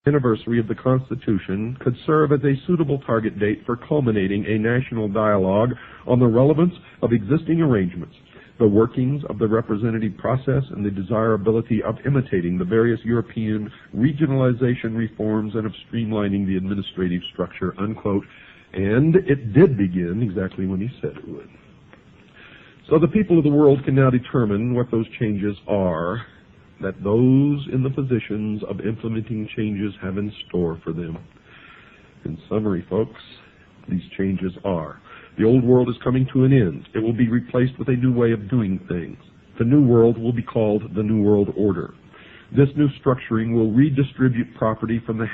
anniversary of the Constitution could serve as a suitable target date for culminating a national dialogue on the relevance of existing arrangements, the workings of the representative process, and the desirability of imitating the various European regionalization reforms and of streamlining the administrative structure, unquote. And it did begin exactly when he said it would. So the people of the world can now determine what those changes are that those in the positions of implementing changes have in store for them. In summary, folks, these changes are: the old world is coming to an end. It will be replaced with a new way of doing things. The new world will be called the New World Order. This new structuring will redistribute property from the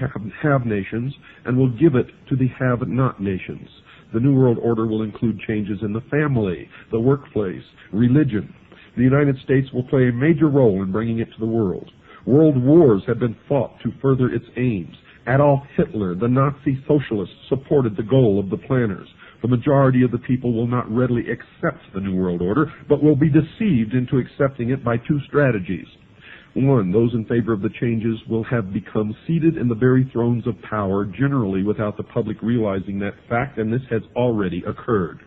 have nations and will give it to the have-not nations. The New World Order will include changes in the family, the workplace, religion. The United States will play a major role in bringing it to the world. World wars have been fought to further its aims. Adolf Hitler, the Nazi socialist, supported the goal of the planners. The majority of the people will not readily accept the New World Order, but will be deceived into accepting it by two strategies. One, those in favor of the changes will have become seated in the very thrones of power, generally without the public realizing that fact, and this has already occurred.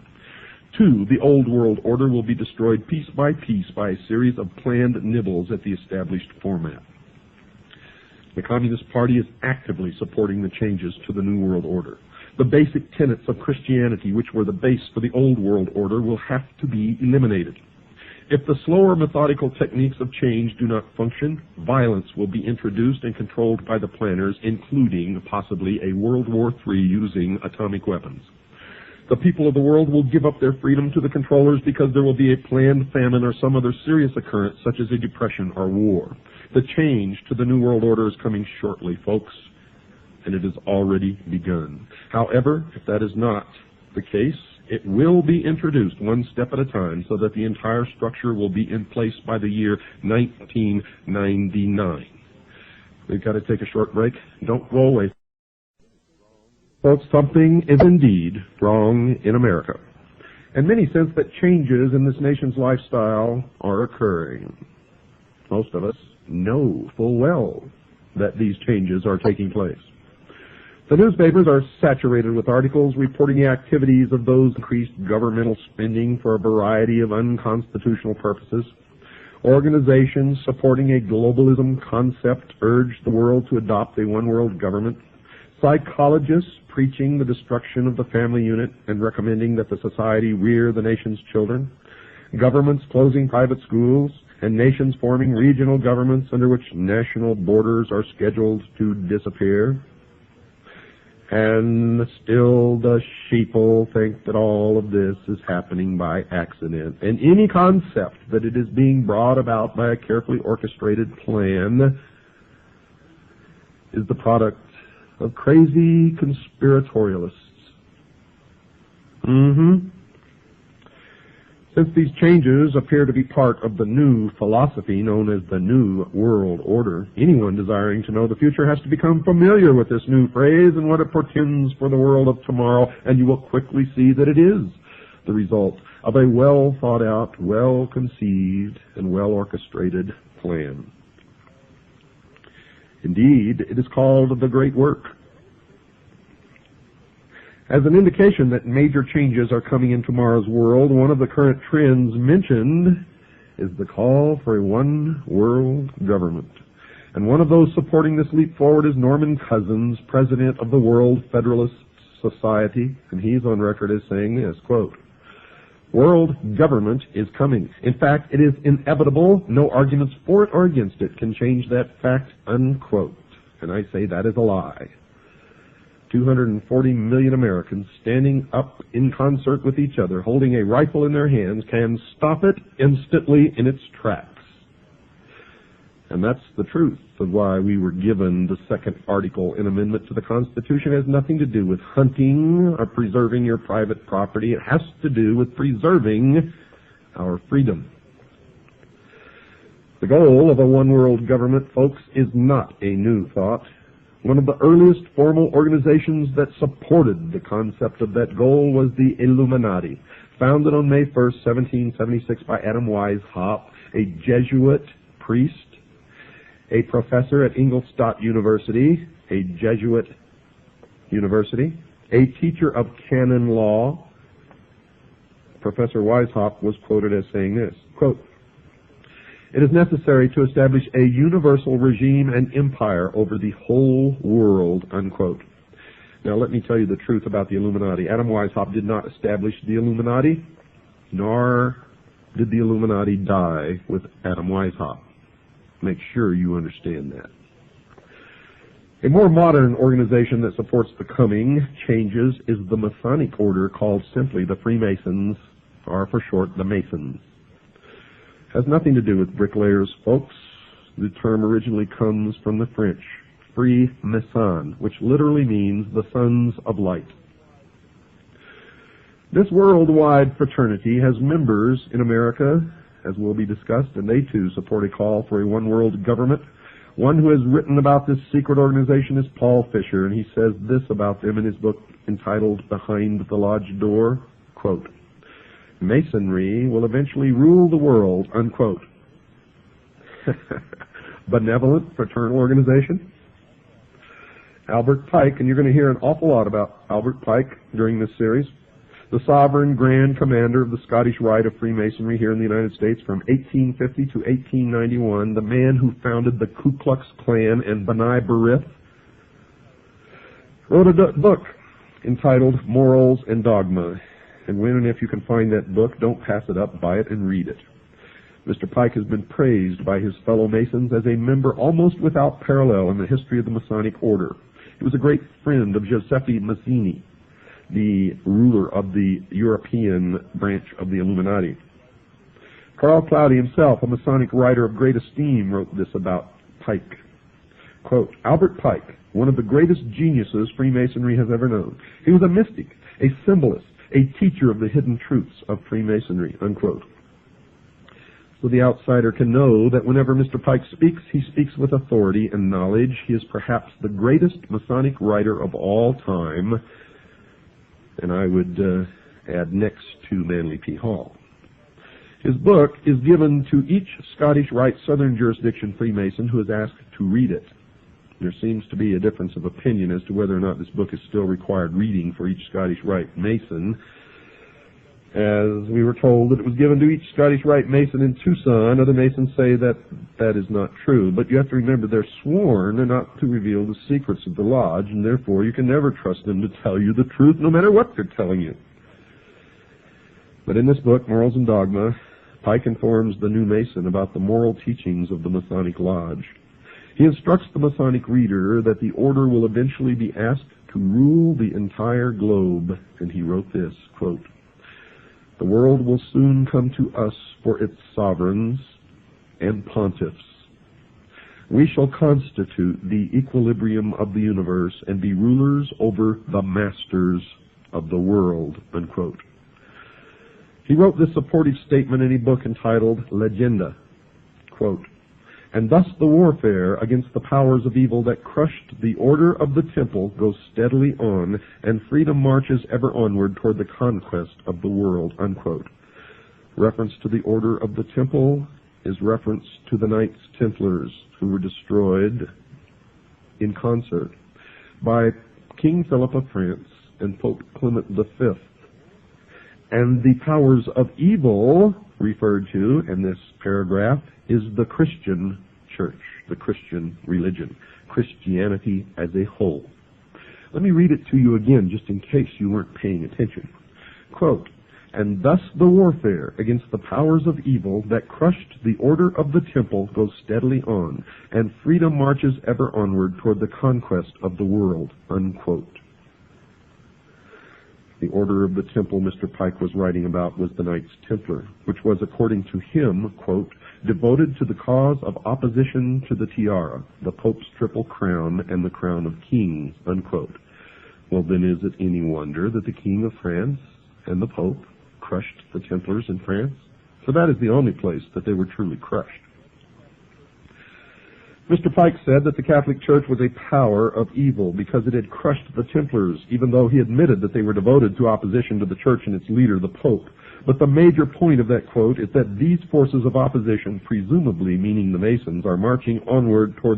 Two, the old world order will be destroyed piece by a series of planned nibbles at the established format. The Communist Party is actively supporting the changes to the New World Order. The basic tenets of Christianity, which were the base for the old world order, will have to be eliminated. If the slower methodical techniques of change do not function, violence will be introduced and controlled by the planners, including possibly a World War III using atomic weapons. The people of the world will give up their freedom to the controllers because there will be a planned famine or some other serious occurrence, such as a depression or war. The change to the New World Order is coming shortly, folks, and it has already begun. However, if that is not the case, it will be introduced one step at a time so that the entire structure will be in place by the year 1999. We've got to take a short break. Don't go away. Folks, something is indeed wrong in America, and many sense that changes in this nation's lifestyle are occurring. Most of us know full well that these changes are taking place. The newspapers are saturated with articles reporting the activities of those increased governmental spending for a variety of unconstitutional purposes. Organizations supporting a globalism concept urge the world to adopt a one-world government. Psychologists preaching the destruction of the family unit and recommending that the society rear the nation's children. Governments closing private schools, and nations forming regional governments under which national borders are scheduled to disappear. And still the sheeple think that all of this is happening by accident. And any concept that it is being brought about by a carefully orchestrated plan is the product of crazy conspiratorialists. Since these changes appear to be part of the new philosophy known as the New World Order, anyone desiring to know the future has to become familiar with this new phrase and what it portends for the world of tomorrow, and you will quickly see that it is the result of a well thought out, well conceived, and well orchestrated plan. Indeed, it is called the Great Work. As an indication that major changes are coming in tomorrow's world, one of the current trends mentioned is the call for a one-world government. And one of those supporting this leap forward is Norman Cousins, president of the World Federalist Society, and he's on record as saying this, quote, "World government is coming. In fact, it is inevitable. No arguments for it or against it can change that fact," unquote. And I say that is a lie. 240 million Americans standing up in concert with each other, holding a rifle in their hands, can stop it instantly in its tracks. And that's the truth of why we were given the second article in amendment to the Constitution. It has nothing to do with hunting or preserving your private property. It has to do with preserving our freedom. The goal of a one-world government, folks, is not a new thought. One of the earliest formal organizations that supported the concept of that goal was the Illuminati, founded on May 1st, 1776 by Adam Weishaupt, a Jesuit priest, a professor at Ingolstadt University, a Jesuit university, a teacher of canon law. Professor Weishaupt was quoted as saying this, quote, "It is necessary to establish a universal regime and empire over the whole world," unquote. Now let me tell you the truth about the Illuminati. Adam Weishaupt did not establish the Illuminati, nor did the Illuminati die with Adam Weishaupt. Make sure you understand that. A more modern organization that supports the coming changes is the Masonic order, called simply the Freemasons, or for short, the Masons. Has nothing to do with bricklayers, folks. The term originally comes from the French, Free-Mason, which literally means the sons of light. This worldwide fraternity has members in America, as will be discussed, and they too support a call for a one-world government. One who has written about this secret organization is Paul Fisher, and he says this about them in his book entitled Behind the Lodge Door, quote, "Masonry will eventually rule the world," unquote. Benevolent fraternal organization. Albert Pike, and you're going to hear an awful lot about Albert Pike during this series, the sovereign grand commander of the Scottish Rite of Freemasonry here in the United States from 1850 to 1891, the man who founded the Ku Klux Klan and B'nai B'rith, wrote a book entitled Morals and Dogma. And when and if you can find that book, don't pass it up, buy it and read it. Mr. Pike has been praised by his fellow Masons as a member almost without parallel in the history of the Masonic order. He was a great friend of Giuseppe Mazzini, the ruler of the European branch of the Illuminati. Carl Cloudy himself, a Masonic writer of great esteem, wrote this about Pike. Quote, "Albert Pike, one of the greatest geniuses Freemasonry has ever known. He was a mystic, a symbolist, a teacher of the hidden truths of Freemasonry," unquote. So the outsider can know that whenever Mr. Pike speaks, he speaks with authority and knowledge. He is perhaps the greatest Masonic writer of all time, and I would add next to Manly P. Hall. His book is given to each Scottish Rite Southern Jurisdiction Freemason who is asked to read it. There seems to be a difference of opinion as to whether or not this book is still required reading for each Scottish Rite Mason. As we were told that it was given to each Scottish Rite Mason in Tucson, other Masons say that that is not true. But you have to remember they're sworn not to reveal the secrets of the lodge, and therefore you can never trust them to tell you the truth no matter what they're telling you. But in this book, Morals and Dogma, Pike informs the new Mason about the moral teachings of the Masonic Lodge. He instructs the Masonic reader that the order will eventually be asked to rule the entire globe, and he wrote this, quote, "The world will soon come to us for its sovereigns and pontiffs. We shall constitute the equilibrium of the universe and be rulers over the masters of the world," unquote. He wrote this supportive statement in a book entitled Legenda, quote, "And thus the warfare against the powers of evil that crushed the order of the temple goes steadily on, and freedom marches ever onward toward the conquest of the world," unquote. Reference to the order of the temple is reference to the Knights Templars, who were destroyed in concert by King Philip of France and Pope Clement V. And the powers of evil referred to in this paragraph is the Christian church, the Christian religion, Christianity as a whole. Let me read it to you again, just in case you weren't paying attention. Quote, "And thus the warfare against the powers of evil that crushed the order of the temple goes steadily on, and freedom marches ever onward toward the conquest of the world," unquote. The order of the temple Mr. Pike was writing about was the Knights Templar, which was, according to him, quote, "devoted to the cause of opposition to the tiara, the Pope's triple crown, and the crown of kings," unquote. Well, then is it any wonder that the King of France and the Pope crushed the Templars in France? For that is the only place that they were truly crushed. Mr. Pike said that the Catholic Church was a power of evil because it had crushed the Templars, even though he admitted that they were devoted to opposition to the Church and its leader, the Pope. But the major point of that quote is that these forces of opposition, presumably meaning the Masons, are marching onward toward